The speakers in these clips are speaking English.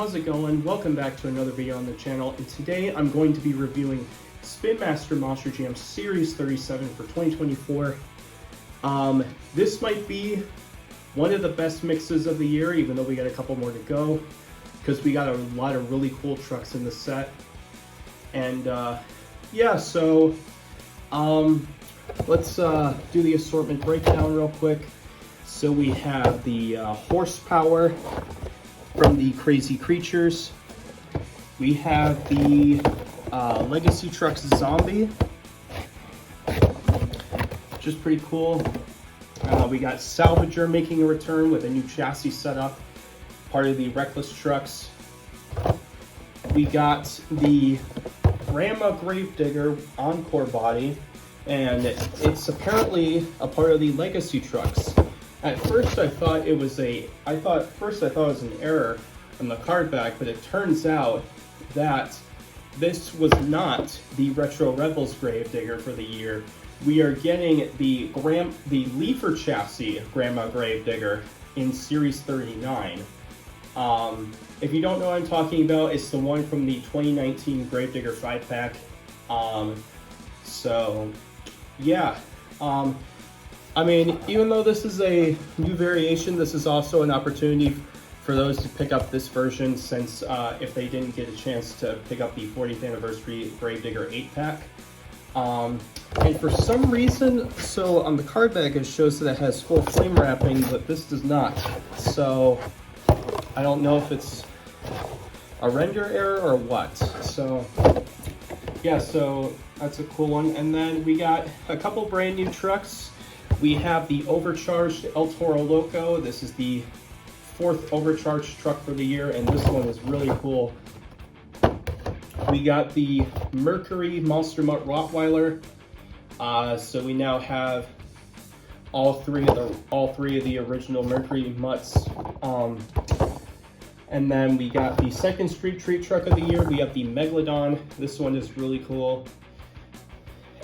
how's it going? Welcome back to another video on the channel, and today I'm going to be reviewing Spin Master Monster Jam Series 37 for 2024. This might be one of the best mixes of the year, even though we got a couple more to go, because we got a lot of really cool trucks in the set. And yeah, so let's do the assortment breakdown real quick. So we have the horsepower from the Crazy Creatures. We have the Legacy Trucks Zombie, which is pretty cool. We got Salvager making a return with a new chassis setup, part of the Reckless Trucks. We got the Grandma Gravedigger Encore body, and it's apparently a part of the Legacy Trucks. At first I thought it was an error on the card back, but it turns out that this was not the Retro Rebels Gravedigger for the year. We are getting the Leafer chassis Grandma Gravedigger in Series 39. If you don't know what I'm talking about, it's the one from the 2019 Gravedigger 5-pack. So yeah. I mean, even though this is a new variation, this is also an opportunity for those to pick up this version, since if they didn't get a chance to pick up the 40th anniversary Gravedigger 8-pack. And for some reason, so on the card back it shows that it has full flame wrapping, but this does not. So I don't know if it's a render error or what. So yeah, so that's a cool one. And then we got a couple brand new trucks. We have the Overcharged El Toro Loco. This is the 4th Overcharged truck for the year, and this one is really cool. We got the Mercury Monster Mutt Rottweiler. So we now have all three of the original Mercury Mutts. And then we got the 2nd Street Treat truck of the year. We have the Megalodon. This one is really cool.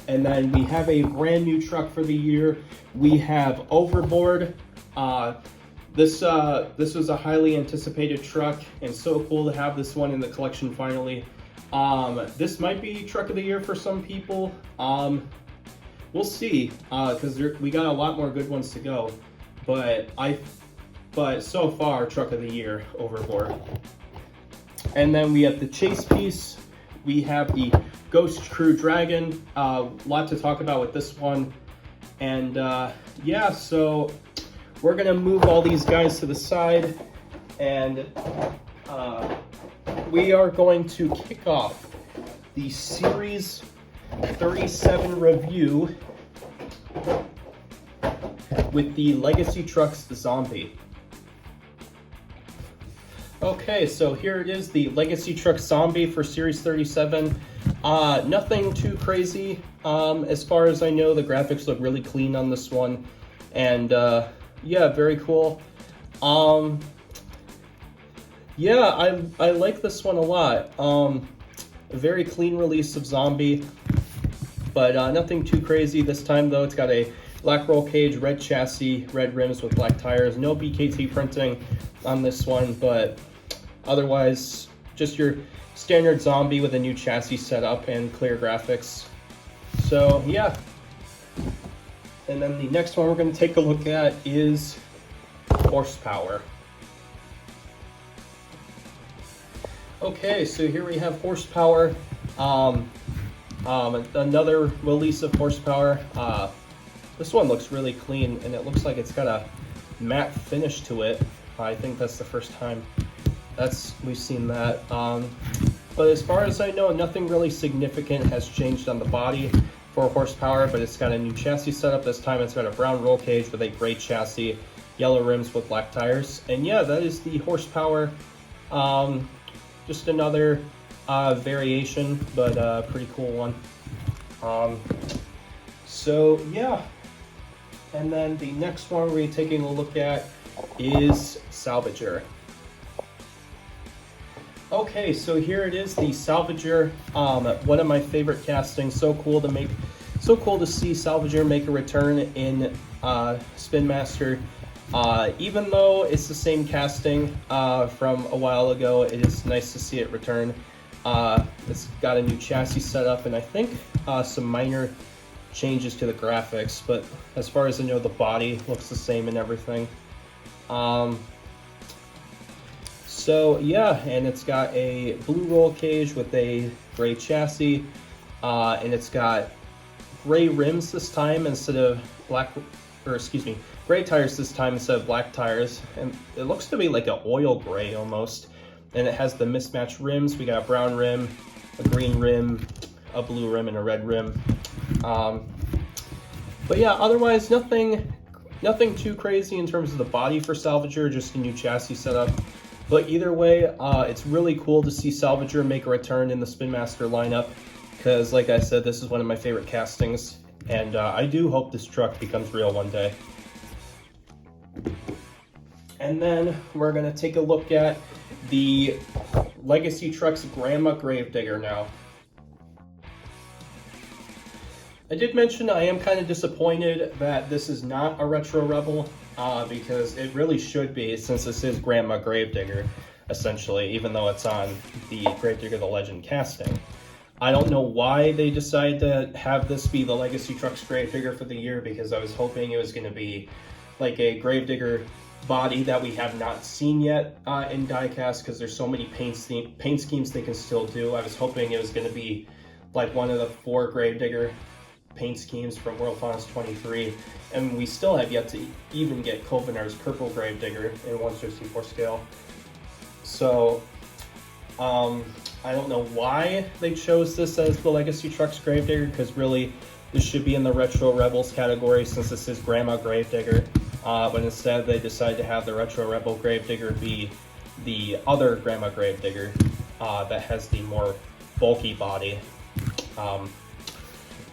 And then we have a brand new truck for the year. We have Overboard. This was a highly anticipated truck, and so cool to have this one in the collection finally. This might be truck of the year for some people. We'll see, because we got a lot more good ones to go. But so far, truck of the year, Overboard. And then we have the chase piece. We have the Ghost Crew Dragon. Lot to talk about with this one. And yeah, so we're gonna move all these guys to the side, and we are going to kick off the Series 37 review with the Legacy Trucks Zombie. Okay, so here it is, the Legacy Trucks Zombie for Series 37. Nothing too crazy. As far as I know, the graphics look really clean on this one. And yeah, very cool. Yeah, I like this one a lot. A very clean release of Zombie, but nothing too crazy this time though. It's got a black roll cage, red chassis, red rims with black tires. No BKT printing on this one, but otherwise just your standard Zombie with a new chassis setup and clear graphics. So yeah. And then the next one we're going to take a look at is horsepower. Okay, so here we have horsepower. Another release of horsepower. This one looks really clean, and it looks like it's got a matte finish to it. I think that's the first time we've seen that. But as far as I know, nothing really significant has changed on the body for horsepower, but it's got a new chassis setup this time. It's got a brown roll cage with a gray chassis, yellow rims with black tires. And yeah, that is the horsepower. Just another variation, but a pretty cool one. So yeah, and then the next one we're taking a look at is Salvager. Okay, so here it is, the Salvager. One of my favorite castings. So cool to see Salvager make a return in Spin Master. Even though it's the same casting from a while ago, it is nice to see it return. It's got a new chassis setup, and I think some minor changes to the graphics, but as far as I know, the body looks the same and everything. So yeah, and it's got a blue roll cage with a gray chassis, and it's got gray rims this time instead of gray tires this time instead of black tires, and it looks to be like an oil gray almost. And it has the mismatched rims. We got a brown rim, a green rim, a blue rim, and a red rim. But yeah, otherwise nothing too crazy in terms of the body for Salvager, just a new chassis setup. But either way, it's really cool to see Salvager make a return in the Spin Master lineup, because like I said, this is one of my favorite castings, and I do hope this truck becomes real one day. And then we're going to take a look at the Legacy Trucks Grandma Gravedigger now. I did mention I am kind of disappointed that this is not a Retro Rebel, because it really should be, since this is Grandma Gravedigger, essentially, even though it's on the Gravedigger the Legend casting. I don't know why they decided to have this be the Legacy Trucks Gravedigger for the year, because I was hoping it was going to be like a Gravedigger body that we have not seen yet in diecast, because there's so many paint schemes they can still do. I was hoping it was going to be like one of the 4 Gravedigger paint schemes from World Finals 23, and we still have yet to even get Kovenar's Purple Gravedigger in 1/64 scale. So I don't know why they chose this as the Legacy Trucks Gravedigger, because really this should be in the Retro Rebels category, since this is Grandma Gravedigger. But instead they decided to have the Retro Rebel Gravedigger be the other Grandma Gravedigger that has the more bulky body.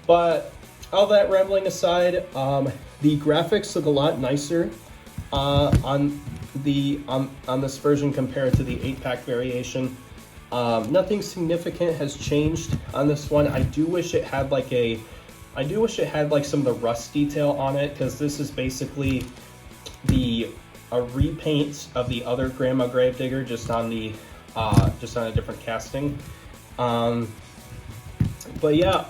But all that rambling aside, the graphics look a lot nicer on this version compared to the 8-pack variation. Nothing significant has changed on this one. I do wish it had like some of the rust detail on it, because this is basically a repaint of the other Grandma Gravedigger, just on a different casting. But yeah,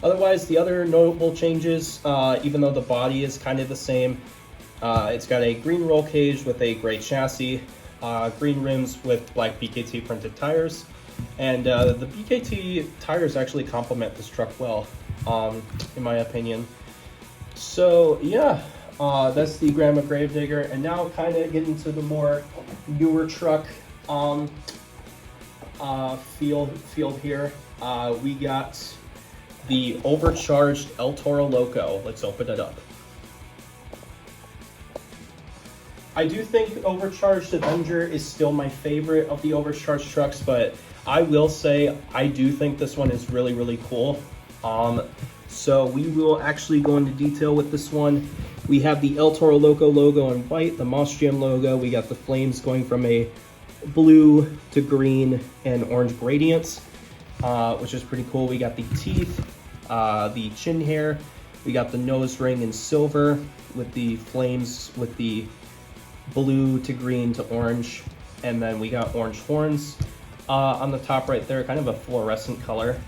otherwise the other notable changes, even though the body is kind of the same, it's got a green roll cage with a gray chassis, green rims with black BKT printed tires, and the BKT tires actually complement this truck well, in my opinion. So yeah, that's the Grandma Gravedigger, and now kind of getting to the more newer truck field here. We got the Overcharged El Toro Loco. Let's open it up. I do think Overcharged Avenger is still my favorite of the Overcharged trucks, but I will say I do think this one is really, really cool. So we will actually go into detail with this one. We have the El Toro Loco logo in white, the Moss Jam logo. We got the flames going from a blue to green and orange gradients, which is pretty cool. We got the teeth, the chin hair. We got the nose ring in silver with the flames with the blue to green to orange. And then we got orange horns on the top right there, kind of a fluorescent color.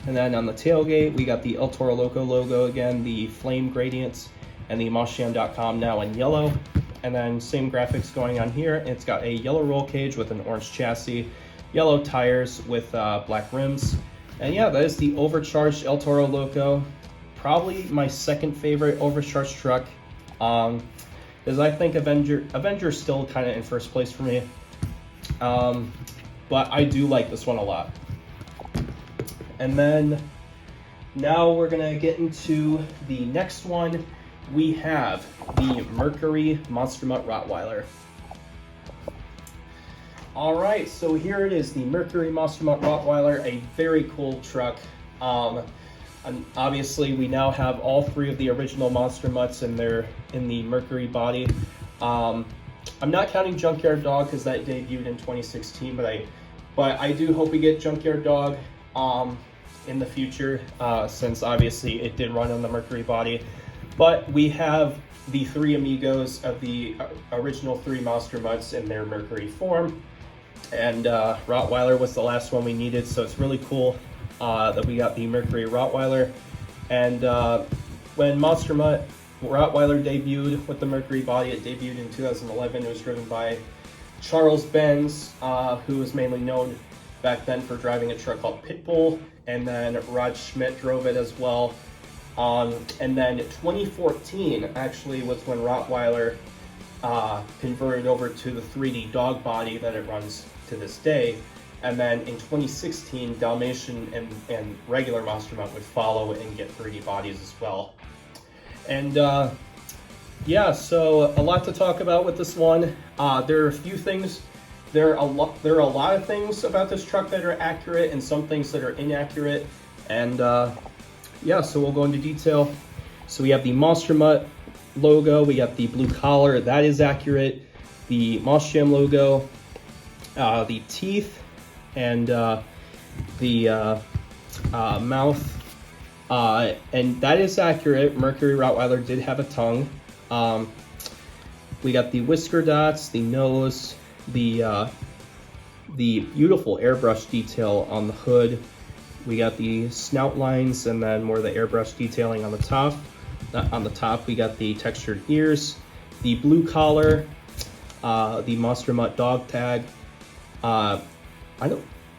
And then on the tailgate, we got the El Toro Loco logo again, the flame gradients, and the mossjam.com now in yellow. And then same graphics going on here. It's got a yellow roll cage with an orange chassis, yellow tires with black rims. And yeah, that is the Overcharged El Toro Loco. Probably my second favorite Overcharged truck. Because I think Avenger's still kind of in first place for me. But I do like this one a lot. And then now we're gonna get into the next one. We have the Mercury Monster Mutt Rottweiler. All right, so here it is, the Mercury Monster Mutt Rottweiler, a very cool truck. And obviously we now have all 3 of the original Monster Mutts in the Mercury body. I'm not counting Junkyard Dog because that debuted in 2016, but I do hope we get Junkyard Dog in the future, since obviously it did run on the Mercury body. But we have the three amigos of the original three monster mutts in their Mercury form. And Rottweiler was the last one we needed, so it's really cool that we got the Mercury Rottweiler. And when Monster Mutt Rottweiler debuted with the Mercury body, it debuted in 2011. It was driven by Charles Benz, who was mainly known back then for driving a truck called Pitbull, and then Rod Schmidt drove it as well. And then 2014 actually was when Rottweiler converted over to the 3D dog body that it runs to this day. And then in 2016, Dalmatian and regular Monster Mutt would follow and get 3D bodies as well. And yeah, so a lot to talk about with this one. There are a few things. There are a lot of things about this truck that are accurate and some things that are inaccurate. And yeah, so we'll go into detail. So we have the Monster Mutt logo. We got the blue collar. That is accurate. The Moss Jam logo. The teeth and the mouth. And that is accurate. Mercury Rottweiler did have a tongue. We got the whisker dots, the nose, the beautiful airbrush detail on the hood. We got the snout lines and then more of the airbrush detailing on the top. On the top, we got the textured ears, the blue collar, the Monster Mutt dog tag. It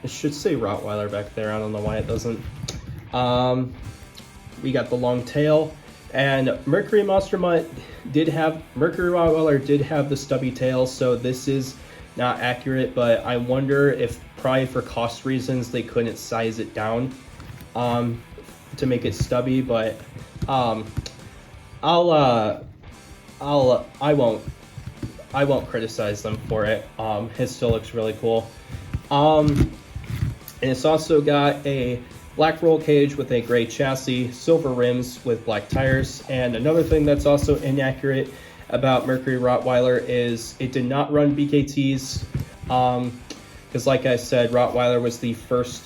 should say Rottweiler back there. I don't know why it doesn't. We got the long tail, and Mercury Rottweiler did have the stubby tail, so this is not accurate, but I wonder if probably for cost reasons they couldn't size it down to make it stubby, but I won't criticize them for it. It still looks really cool. And it's also got a black roll cage with a gray chassis, silver rims with black tires. And another thing that's also inaccurate about Mercury Rottweiler is it did not run BKTs, because like I said, Rottweiler was the first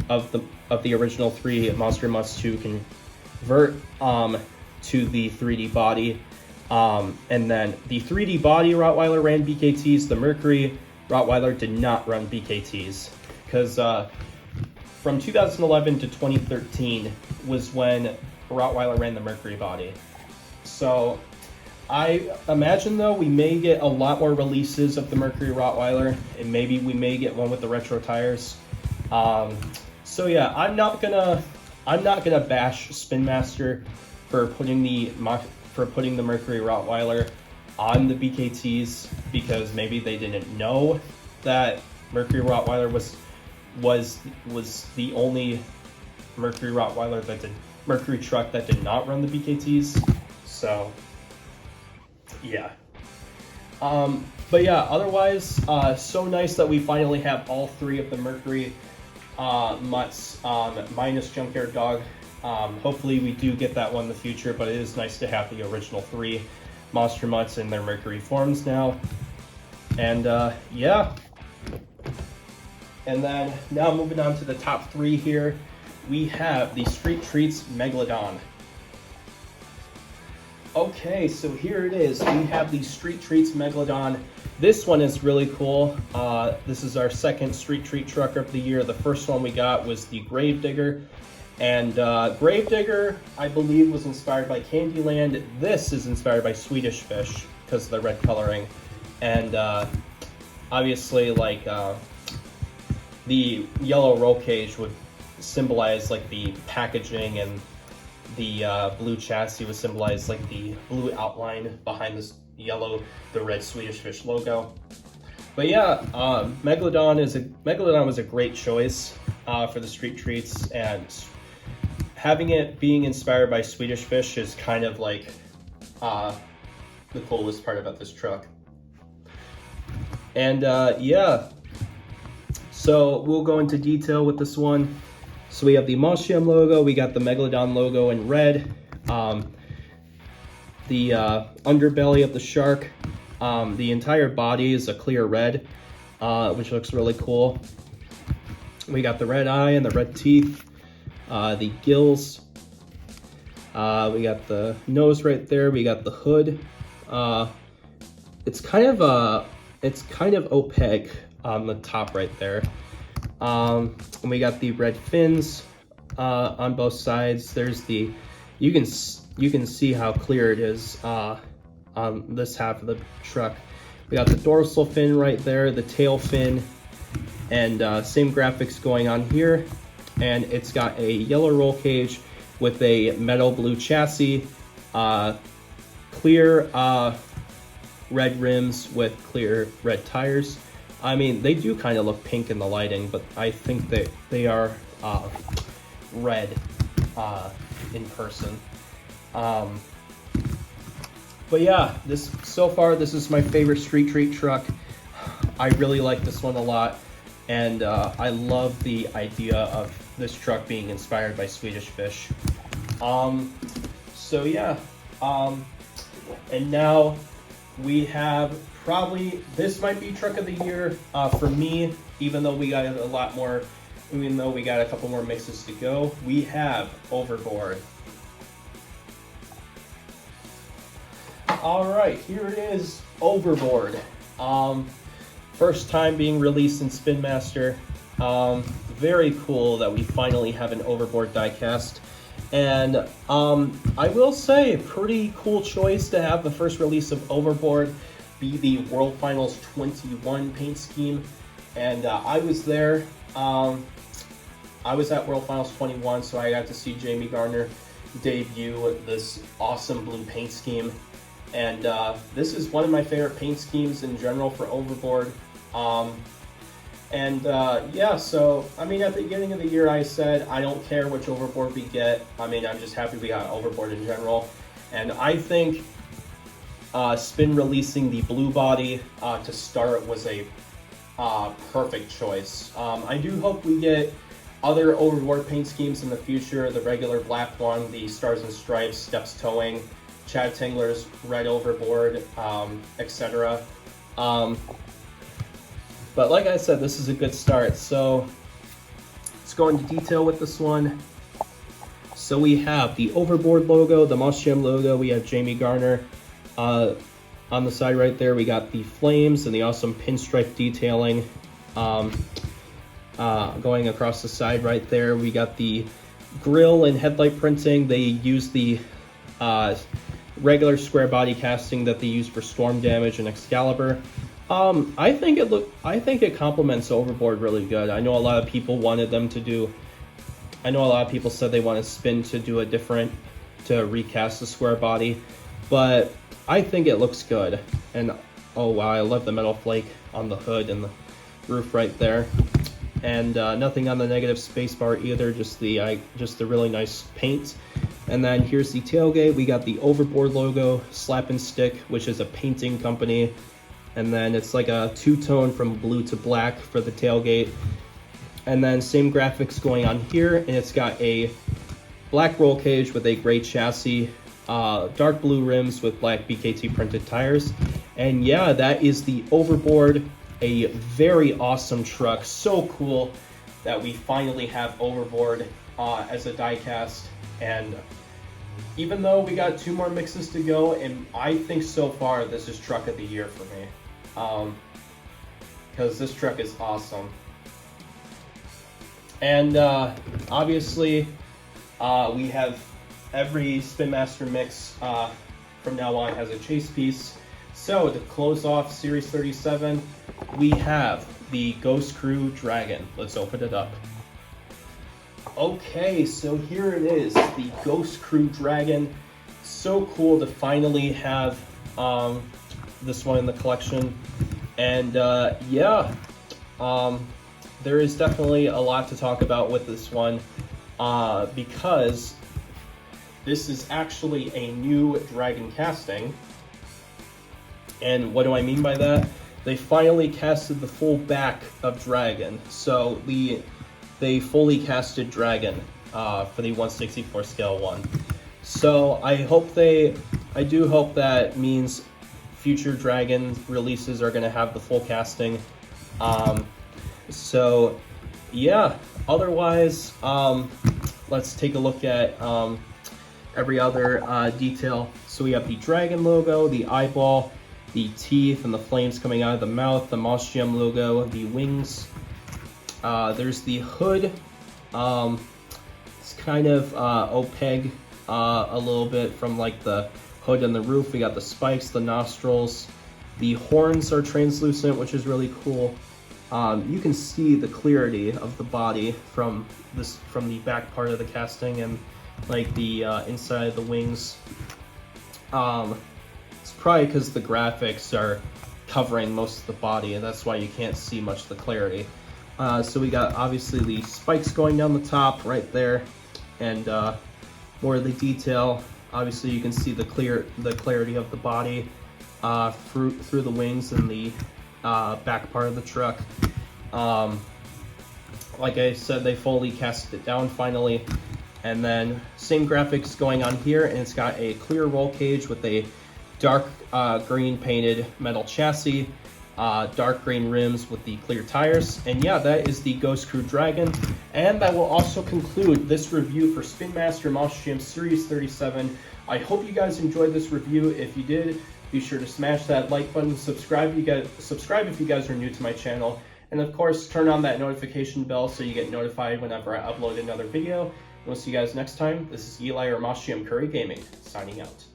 of the original three Monster Mutts to convert to the 3D body. And then the 3D body Rottweiler ran BKTs. The Mercury Rottweiler did not run BKTs, because from 2011 to 2013 was when Rottweiler ran the Mercury body. So I imagine though we may get a lot more releases of the Mercury Rottweiler, and maybe we may get one with the retro tires. So yeah, I'm not gonna bash Spin Master for putting the Mercury Rottweiler on the BKTs, because maybe they didn't know that Mercury Rottweiler was the only Mercury truck that did not run the BKTs. So yeah. But yeah, otherwise, so nice that we finally have all three of the Mercury mutts, minus Junkyard Dog. Hopefully we do get that one in the future, but it is nice to have the original three Monster Mutts in their Mercury forms now. And yeah. And then now moving on to the top three here, we have the Street Treats Megalodon. Okay, so here it is. We have the Street Treats Megalodon. This one is really cool. This is our second Street Treat truck of the year. The first one we got was the Gravedigger. And Gravedigger, I believe, was inspired by Candyland. This is inspired by Swedish Fish because of the red coloring. And obviously, like, the yellow roll cage would symbolize, like, the packaging, and the blue chassis would symbolize, like, the blue outline behind this the red Swedish Fish logo. But yeah, Megalodon was a great choice for the Street Treats, and having it being inspired by Swedish Fish is kind of like the coolest part about this truck. And yeah, so we'll go into detail with this one. So we have the Moss Jam logo, we got the Megalodon logo in red, the underbelly of the shark, the entire body is a clear red, which looks really cool. We got the red eye and the red teeth, the gills, We got the nose right there. We got the hood. It's kind of opaque on the top right there. And we got the red fins on both sides. There's the, you can see how clear it is on this half of the truck. We got the dorsal fin right there, the tail fin, and same graphics going on here. And it's got a yellow roll cage with a metal blue chassis, clear red rims with clear red tires. I mean, they do kind of look pink in the lighting, but I think that they are red in person. But yeah, so far this is my favorite street treat truck. I really like this one a lot, and I love the idea of this truck being inspired by Swedish Fish. So yeah, and now we have probably, this might be truck of the year for me, even though we got a couple more mixes to go. We have Overboard. All right, here it is, Overboard. First time being released in Spin Master. Very cool that we finally have an Overboard diecast. And I will say, pretty cool choice to have the first release of Overboard be the World Finals 21 paint scheme. And I was there. I was at World Finals 21, so I got to see Jamie Garner debut this awesome blue paint scheme. And this is one of my favorite paint schemes in general for Overboard. Yeah, so, I mean, at the beginning of the year, I said, I don't care which Overboard we get. I mean, I'm just happy we got Overboard in general. And I think Spin releasing the blue body to start was a perfect choice. I do hope we get other Overboard paint schemes in the future, the regular black one, the Stars and Stripes, Steps Towing, Chad Tingler's red Overboard, etc. But like I said, this is a good start. So let's go into detail with this one. So we have the Overboard logo, the Moss Jam logo. We have Jamie Garner on the side right there. We got the flames and the awesome pinstripe detailing going across the side right there. We got the grille and headlight printing. They use the regular square body casting that they use for Storm Damage and Excalibur. I think it complements Overboard really good. I know a lot of people wanted them to do, I know a lot of people said they wanted Spin to do a different, to recast the square body, but I think it looks good. And oh wow, I love the metal flake on the hood and the roof right there. And nothing on the negative spacebar either, just the really nice paint. And then here's the tailgate. We got the Overboard logo, Slap and Stick, which is a painting company. And then it's like a two-tone from blue to black for the tailgate. And then same graphics going on here, and it's got a black roll cage with a gray chassis, dark blue rims with black BKT printed tires. And yeah, that is the Overboard, a very awesome truck. So cool that we finally have Overboard as a diecast. And even though we got 2 more mixes to go, and I think so far this is truck of the year for me. Because this truck is awesome. And obviously we have every Spin Master mix from now on has a chase piece. So to close off Series 37, we have the Ghost Crew Dragon. Let's open it up. Okay, so here it is, the Ghost Crew Dragon. So cool to finally have this one in the collection. And yeah, there is definitely a lot to talk about with this one because this is actually a new Dragon casting. And what do I mean by that? They finally casted the full back of Dragon. So they fully casted Dragon for the 1/64 scale one. So I do hope that means future Dragon releases are going to have the full casting. So yeah, otherwise, let's take a look at every other detail. So we have the dragon logo, the eyeball, the teeth and the flames coming out of the mouth, the Moss Gem logo, the wings. There's the hood. It's kind of opaque a little bit from like the hood and the roof. We got the spikes, the nostrils. The horns are translucent, which is really cool. You can see the clarity of the body from the back part of the casting and like the inside of the wings. It's probably because the graphics are covering most of the body, and that's why you can't see much of the clarity. So we got obviously the spikes going down the top right there, and more of the detail. Obviously you can see the clarity of the body through the wings and the back part of the truck. Like I said, they fully casted it down finally. And then same graphics going on here, and it's got a clear roll cage with a dark green painted metal chassis, dark green rims with the clear tires. And yeah, that is the Ghost Crew Dragon. And that will also conclude this review for Spin Master Moss Gem Series 37. I hope you guys enjoyed this review. If you did, be sure to smash that like button, subscribe if you guys are new to my channel, and of course turn on that notification bell so you get notified whenever I upload another video. And we'll see you guys next time. This is Eli or Moss Gem Curry Gaming, signing out.